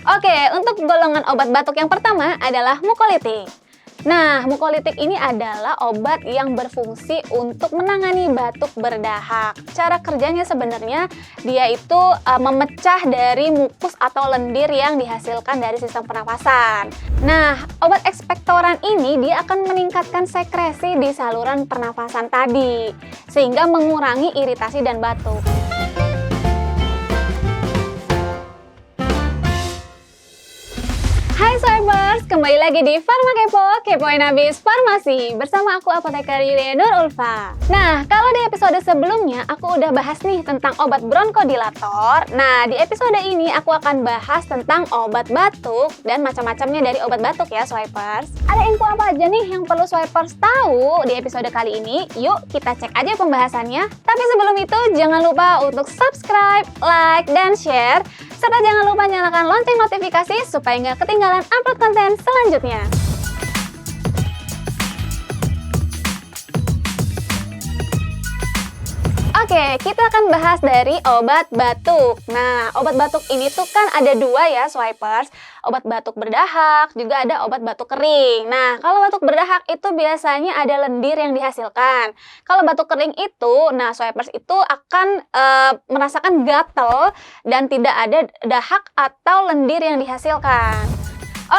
Oke, untuk golongan obat batuk yang pertama adalah mukolitik. Nah, mukolitik ini adalah obat yang berfungsi untuk menangani batuk berdahak. Cara kerjanya sebenarnya dia itu memecah dari mukus atau lendir yang dihasilkan dari sistem pernapasan. Nah, obat ekspektoran ini dia akan meningkatkan sekresi di saluran pernapasan tadi, sehingga mengurangi iritasi dan batuk. Hai Swipers, kembali lagi di Pharma Kepo, kepoin habis farmasi bersama aku Apoteker Yulia Nur Ulfa. Nah, kalau di episode sebelumnya aku udah bahas nih tentang obat bronkodilator. Nah, di episode ini aku akan bahas tentang obat batuk dan macam-macamnya dari obat batuk ya Swipers. Ada info apa aja nih yang perlu Swipers tahu di episode kali ini? Yuk kita cek aja pembahasannya. Tapi sebelum itu jangan lupa untuk subscribe, like, dan share. Serta jangan lupa nyalakan lonceng notifikasi supaya nggak ketinggalan upload konten selanjutnya. Oke, kita akan bahas dari obat batuk. Nah, obat batuk ini tuh kan ada dua ya, Swipers. Obat batuk berdahak, juga ada obat batuk kering. Nah, kalau batuk berdahak itu biasanya ada lendir yang dihasilkan. Kalau batuk kering itu, nah Swipers itu akan merasakan gatel dan tidak ada dahak atau lendir yang dihasilkan.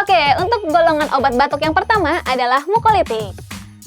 Oke, untuk golongan obat batuk yang pertama adalah mukolitik.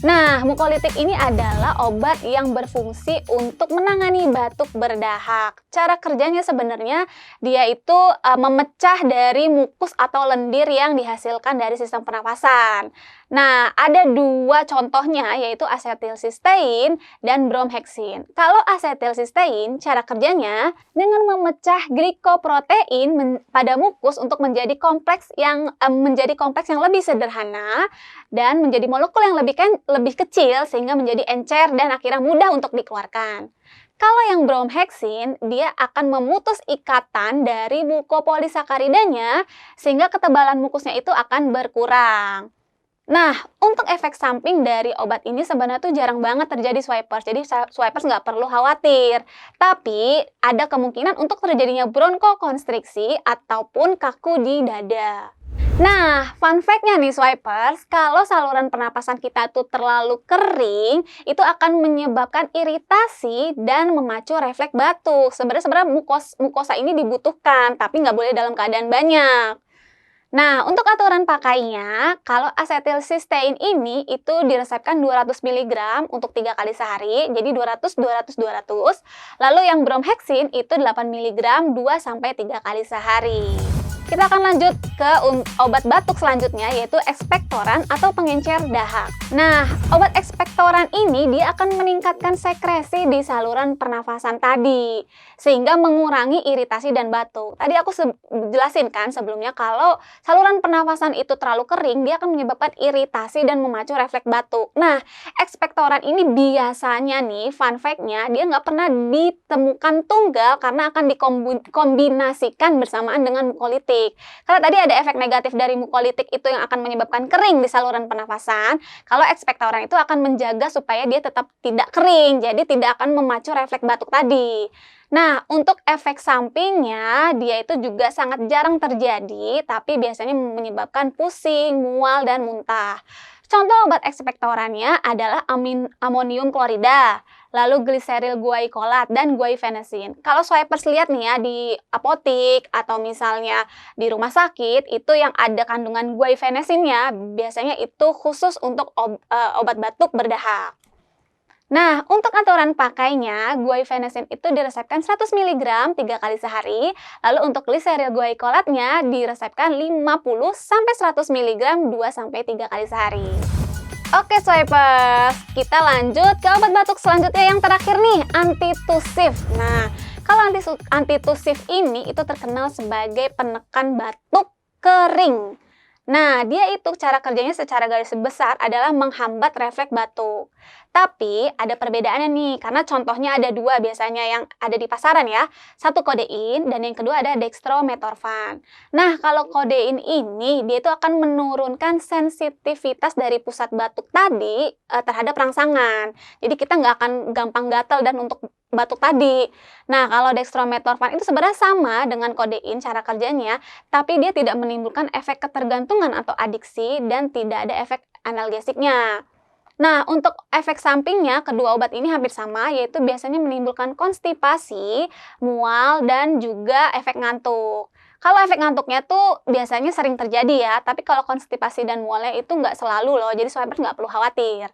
Nah, mukolitik ini adalah obat yang berfungsi untuk menangani batuk berdahak. Cara kerjanya sebenarnya dia itu memecah dari mukus atau lendir yang dihasilkan dari sistem pernapasan. Nah, ada dua contohnya yaitu asetilsistein dan bromheksin. Kalau asetilsistein, cara kerjanya dengan memecah glikoprotein pada mukus untuk menjadi kompleks yang lebih sederhana dan menjadi molekul yang lebih kecil sehingga menjadi encer dan akhirnya mudah untuk dikeluarkan. Kalau yang bromheksin, dia akan memutus ikatan dari mukopolisakaridanya sehingga ketebalan mukusnya itu akan berkurang. Nah, untuk efek samping dari obat ini sebenarnya tuh jarang banget terjadi Swipers. Jadi Swipers nggak perlu khawatir. Tapi ada kemungkinan untuk terjadinya bronkokonstriksi ataupun kaku di dada. Nah, fun fact-nya nih Swipers, kalau saluran pernapasan kita tuh terlalu kering, itu akan menyebabkan iritasi dan memacu refleks batuk. Sebenarnya mukosa ini dibutuhkan, tapi nggak boleh dalam keadaan banyak. Nah, untuk aturan pakainya, kalau asetilsistein ini itu diresepkan 200 mg untuk 3 kali sehari, jadi 200, 200, 200. Lalu yang bromheksin itu 8 mg 2-3 kali sehari. Kita akan lanjut ke obat batuk selanjutnya yaitu ekspektoran atau pengencer dahak. Nah, obat ekspektoran ini dia akan meningkatkan sekresi di saluran pernafasan tadi sehingga mengurangi iritasi dan batuk. Tadi aku jelasin kan sebelumnya kalau saluran pernafasan itu terlalu kering dia akan menyebabkan iritasi dan memacu refleks batuk. Nah, ekspektoran ini biasanya nih fun fact-nya dia nggak pernah ditemukan tunggal karena akan dikombinasikan bersamaan dengan mukolitik. Karena tadi ada efek negatif dari mukolitik itu yang akan menyebabkan kering di saluran pernafasan. Kalau ekspektoran itu akan menjaga supaya dia tetap tidak kering, jadi tidak akan memacu refleks batuk tadi. Nah, untuk efek sampingnya, dia itu juga sangat jarang terjadi, tapi biasanya menyebabkan pusing, mual, dan muntah. Contoh obat ekspektorannya adalah amonium klorida, lalu gliseril guaikolat, dan guaifenesin. Kalau Swipers lihat nih ya di apotik atau misalnya di rumah sakit, itu yang ada kandungan guaifenesinnya, biasanya itu khusus untuk obat batuk berdahak. Nah, untuk aturan pakainya, guaifenesin itu diresepkan 100 mg 3 kali sehari, lalu untuk gliseril guaikolatnya diresepkan 50-100 mg 2-3 kali sehari. Oke Swipers, kita lanjut ke obat batuk selanjutnya yang terakhir nih, antitusif. Nah, kalau antitusif ini itu terkenal sebagai penekan batuk kering. Nah, dia itu cara kerjanya secara garis besar adalah menghambat refleks batuk. Tapi ada perbedaannya nih, karena contohnya ada dua biasanya yang ada di pasaran ya. Satu kodein dan yang kedua ada dextromethorphan. Nah, kalau kodein ini dia itu akan menurunkan sensitivitas dari pusat batuk tadi terhadap rangsangan. Jadi kita nggak akan gampang gatal dan untuk batuk tadi. Nah, kalau dextromethorphan itu sebenarnya sama dengan kodein cara kerjanya, tapi dia tidak menimbulkan efek ketergantungan atau adiksi dan tidak ada efek analgesiknya. Nah, untuk efek sampingnya, kedua obat ini hampir sama, yaitu biasanya menimbulkan konstipasi, mual, dan juga efek ngantuk. Kalau efek ngantuknya tuh biasanya sering terjadi ya, tapi kalau konstipasi dan mualnya itu nggak selalu loh, jadi swipers nggak perlu khawatir.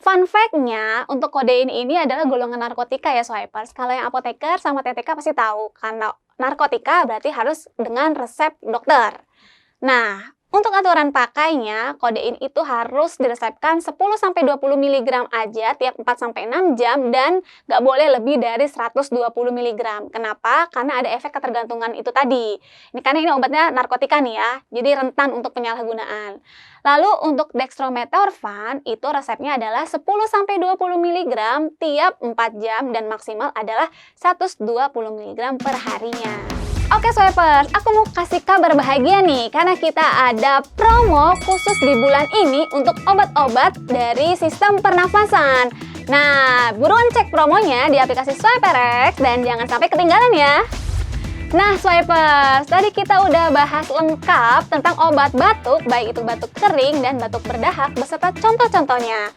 Fun fact-nya, untuk kodein ini adalah golongan narkotika ya swipers. Kalau yang apoteker sama TTK pasti tahu, karena narkotika berarti harus dengan resep dokter. Nah, untuk aturan pakainya, kodein itu harus diresepkan 10-20 mg aja tiap 4-6 jam dan nggak boleh lebih dari 120 mg. Kenapa? Karena ada efek ketergantungan itu tadi. Ini karena ini obatnya narkotika nih ya, jadi rentan untuk penyalahgunaan. Lalu untuk dextromethorphan itu resepnya adalah 10-20 mg tiap 4 jam dan maksimal adalah 120 mg per harinya. Oke swipers, aku mau kasih kabar bahagia nih karena kita ada promo khusus di bulan ini untuk obat-obat dari sistem pernafasan. Nah, buruan cek promonya di aplikasi SwiperX dan jangan sampai ketinggalan ya. Nah swipers, tadi kita udah bahas lengkap tentang obat batuk, baik itu batuk kering dan batuk berdahak beserta contoh-contohnya.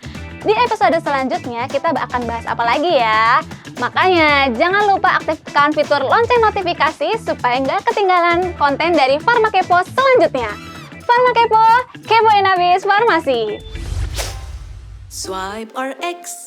Di episode selanjutnya kita akan bahas apa lagi ya? Makanya jangan lupa aktifkan fitur lonceng notifikasi supaya nggak ketinggalan konten dari Pharmakepo selanjutnya. Pharmakepo, kepoin abis farmasi. Swipe RX.